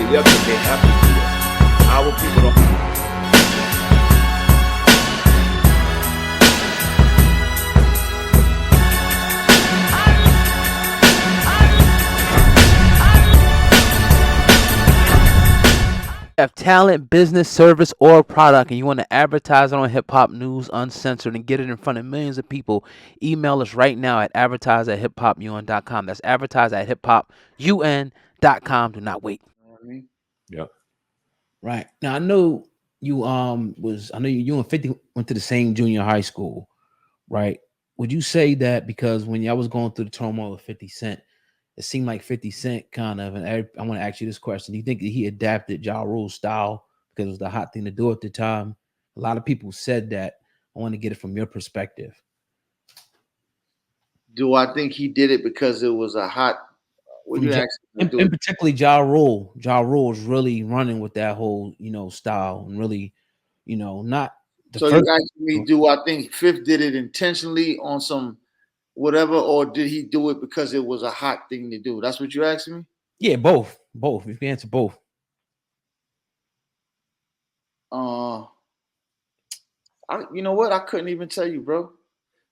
Yeah, because they have to do that. Our people don't. Have talent, business, service, or product, and you want to advertise it on Hip Hop News Uncensored and get it in front of millions of people, email us right now at advertise@hiphopun.com. That's advertise@hiphopun.com. Do not wait. Yep. Right. Now I know you you and 50 went to the same junior high school, right? Would you say that because when y'all was going through the turmoil of 50 Cent, it seemed like 50 Cent kind of, and I want to ask you this question. Do you think that he adapted Ja Rule's style because it was the hot thing to do at the time? A lot of people said that. I want to get it from your perspective. Do I think he did it because it was a hot? What you asking? In particularly Ja Rule. Ja Rule is really running with that whole, style and really, not the So first. you asking me, do I think Fifth did it intentionally on some whatever, or did he do it because it was a hot thing to do? That's what you asking me? Yeah, both. Both. If you answer both. You know what? I couldn't even tell you, bro.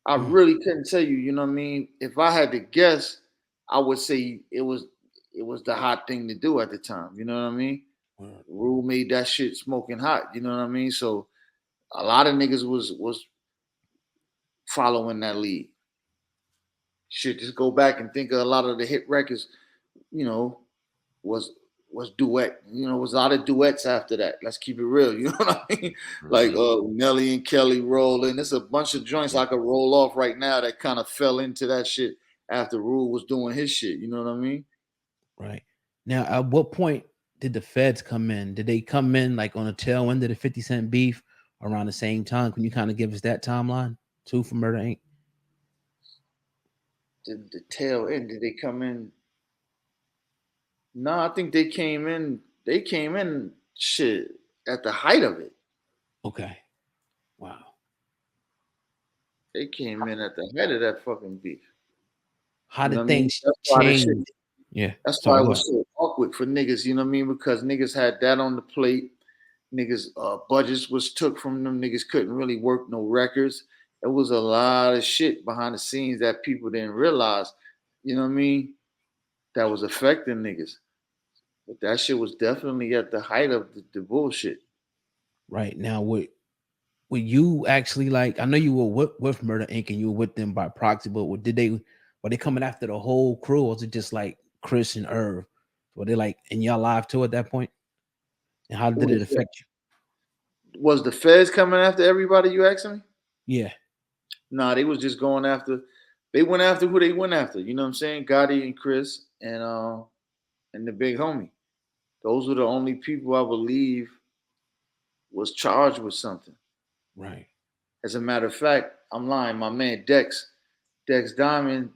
I really couldn't tell you. You know what I mean? If I had to guess, I would say it was the hot thing to do at the time. You know what I mean? Rule made that shit smoking hot. You know what I mean? So a lot of niggas was following that lead. Shit, just go back and think of a lot of the hit records. Was duet. Was a lot of duets after that. Let's keep it real. You know what I mean? Like Nelly and Kelly rolling. There's a bunch of joints I could roll off right now that kind of fell into that shit after Rule was doing his shit. You know what I mean? Right. Now, at what point did the feds come in? Did they come in like on the tail end of the 50 Cent beef around the same time? Can you kind of give us that timeline too for Murder Inc? The tail end, did they come in? No, I think they came in. They came in shit at the height of it. Okay. Wow. They came in at the head of that fucking beef. How did things change? Yeah. That's why it was so awkward for niggas, you know what I mean? Because niggas had that on the plate. Niggas budgets was took from them. Niggas couldn't really work no records. It was a lot of shit behind the scenes that people didn't realize, you know what I mean? That was affecting niggas. But that shit was definitely at the height of the bullshit. Right. Now, would you actually like, I know you were with Murder Inc. and you were with them by proxy, but were they coming after the whole crew, or was it just like Chris and Irv? Were they like in your live too at that point? And how did it affect you? Was the feds coming after everybody, you asking me? Yeah. Nah, they was just going after, they went after who they went after. You know what I'm saying? Gotti and Chris and the big homie. Those were the only people I believe was charged with something. Right. As a matter of fact, I'm lying. My man Dex Diamond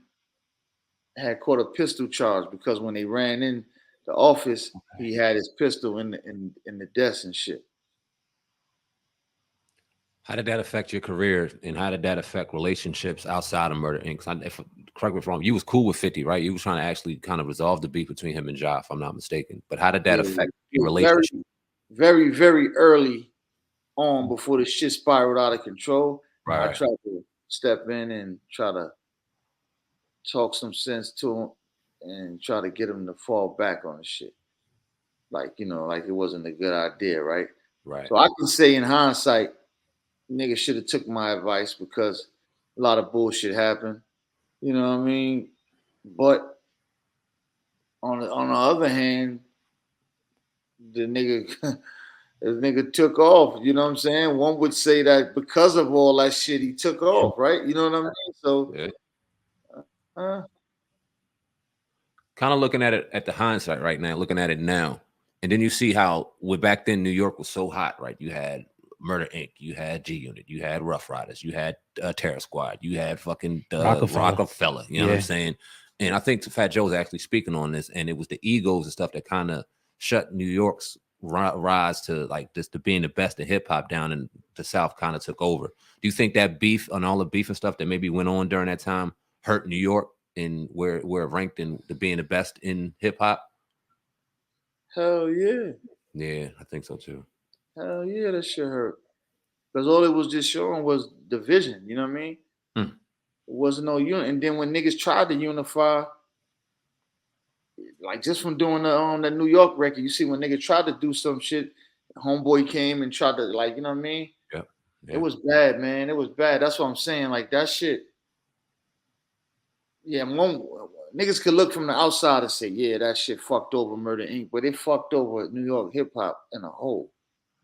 had caught a pistol charge because when they ran in the office, he had his pistol in the desk and shit. How did that affect your career, and how did that affect relationships outside of Murder Inc? Correct me if I'm wrong, you was cool with 50, right? You was trying to actually kind of resolve the beef between him and Ja, if I'm not mistaken. But how did that affect your relationship? Very, very early on, before the shit spiraled out of control, right. I tried to step in and try to talk some sense to him and try to get him to fall back on the shit. Like, like it wasn't a good idea, right? Right. So I can say in hindsight, nigga should have took my advice because a lot of bullshit happened. You know what I mean? But on the other hand, the nigga took off. You know what I'm saying? One would say that because of all that shit, he took off, right? You know what I mean? So, kind of looking at it at the hindsight right now, looking at it now, and then you see how back then New York was so hot, right? You had Murder Inc, you had G Unit, you had Rough Riders, you had Terror Squad, you had fucking Rockefeller. You know what I'm saying? And I think Fat Joe's actually speaking on this, and it was the egos and stuff that kind of shut New York's rise to like just to being the best of hip hop down in the South kind of took over. Do you think that beef and all the beef and stuff that maybe went on during that time hurt New York and where it ranked in the being the best in hip hop? Hell yeah. Yeah, I think so too. Hell yeah, that shit hurt. Because all it was just showing was division, you know what I mean? Hmm. It wasn't no unit. And then when niggas tried to unify, like just from doing the New York record, you see when niggas tried to do some shit, Homeboy came and tried to, like, you know what I mean? Yep. It was bad, man. It was bad. That's what I'm saying. Like that shit. Yeah, niggas could look from the outside and say, yeah, that shit fucked over Murder Inc. But it fucked over New York hip hop in a whole.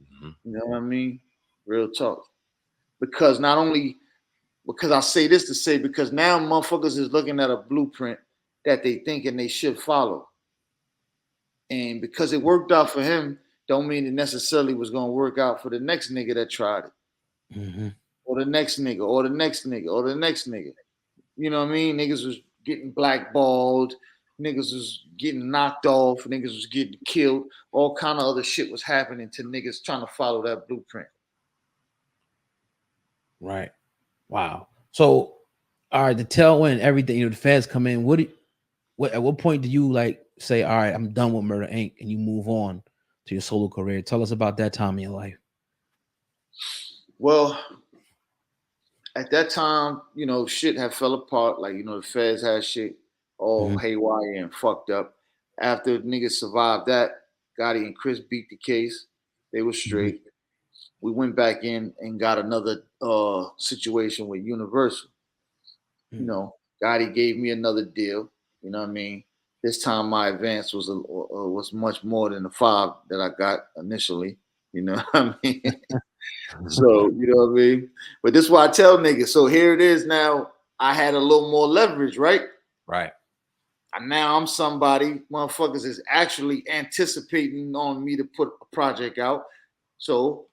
Mhm. You know what I mean? Real talk. Because not only because I say this to say because now motherfuckers is looking at a blueprint that they thinking they should follow. And because it worked out for him, don't mean it necessarily was gonna work out for the next nigga that tried it. Mm-hmm. Or the next nigga, or the next nigga, or the next nigga. You know what I mean? Niggas was getting blackballed, niggas was getting knocked off, niggas was getting killed, all kind of other shit was happening to niggas trying to follow that blueprint. Right. Wow. So, all right, the tail end, everything, the feds come in. At what point do you like say, all right, I'm done with Murder Inc. and you move on to your solo career? Tell us about that time in your life. Well, at that time, shit had fell apart. Like, the feds had shit all haywire and fucked up. After niggas survived that, Gotti and Chris beat the case. They were straight. We went back in and got another situation with Universal. Gotti gave me another deal. You know what I mean? This time my advance was much more than the 5 that I got initially. You know what I mean? So, you know what I mean? But this is why I tell niggas. So here it is now. I had a little more leverage, right? Right. And now I'm somebody, motherfuckers is actually anticipating on me to put a project out. So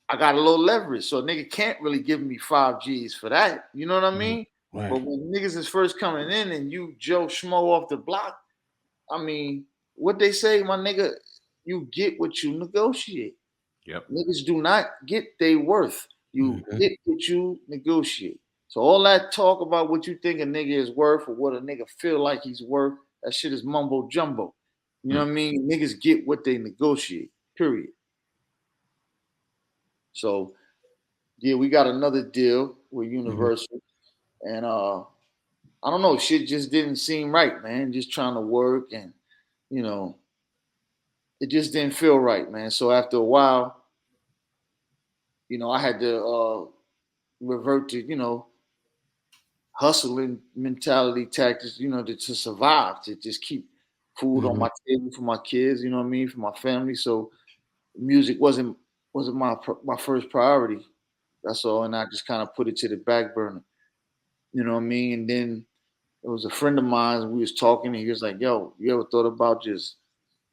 I got a little leverage. So a nigga can't really give me 5 G's for that. You know what I mean? Right. But when niggas is first coming in and you Joe Schmo off the block, I mean, what they say, my nigga, you get what you negotiate. Yep. Niggas do not get their worth. You get what you negotiate. So all that talk about what you think a nigga is worth or what a nigga feel like he's worth, that shit is mumbo jumbo. You know what I mean? Niggas get what they negotiate, period. So, yeah, we got another deal with Universal. And I don't know, shit just didn't seem right, man. Just trying to work and, it just didn't feel right, man. So after a while, I had to revert to, hustling mentality tactics, to survive, to just keep food on my table for my kids, you know what I mean, for my family. So music wasn't my first priority. That's all. And I just kind of put it to the back burner. You know what I mean? And then it was a friend of mine, and we was talking, and he was like, yo, you ever thought about just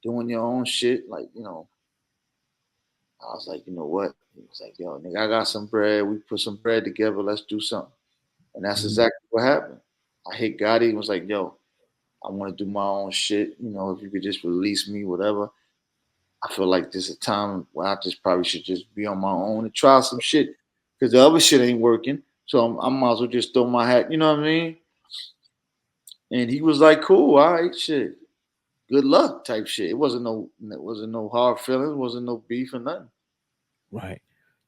doing your own shit? Like, I was like, you know what? He was like, yo, nigga, I got some bread. We put some bread together. Let's do something. And that's exactly what happened. I hit Gotti and was like, yo, I want to do my own shit. If you could just release me, whatever. I feel like this is a time where I just probably should just be on my own and try some shit. Because the other shit ain't working. So I might as well just throw my hat, you know what I mean? And he was like, cool, all right, shit. Good luck type shit. It wasn't no hard feelings, wasn't no beef or nothing. Right.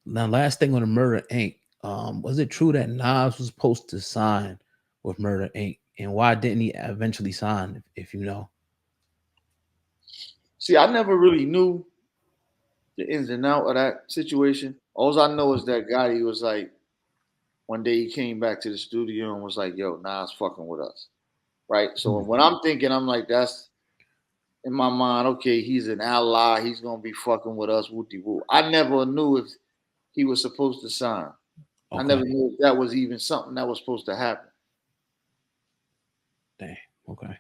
Now, last thing on the Murder Inc. Was it true that Nas was supposed to sign with Murder Inc. and why didn't he eventually sign? If you know. See, I never really knew the ins and out of that situation. All I know is that Gotti was like, one day he came back to the studio and was like, yo, Nas fucking with us. Right. So when I'm thinking, I'm like, that's in my mind, okay, he's an ally. He's going to be fucking with us. Wooty woo. I never knew if he was supposed to sign. Okay. I never knew if that was even something that was supposed to happen. Dang. Okay.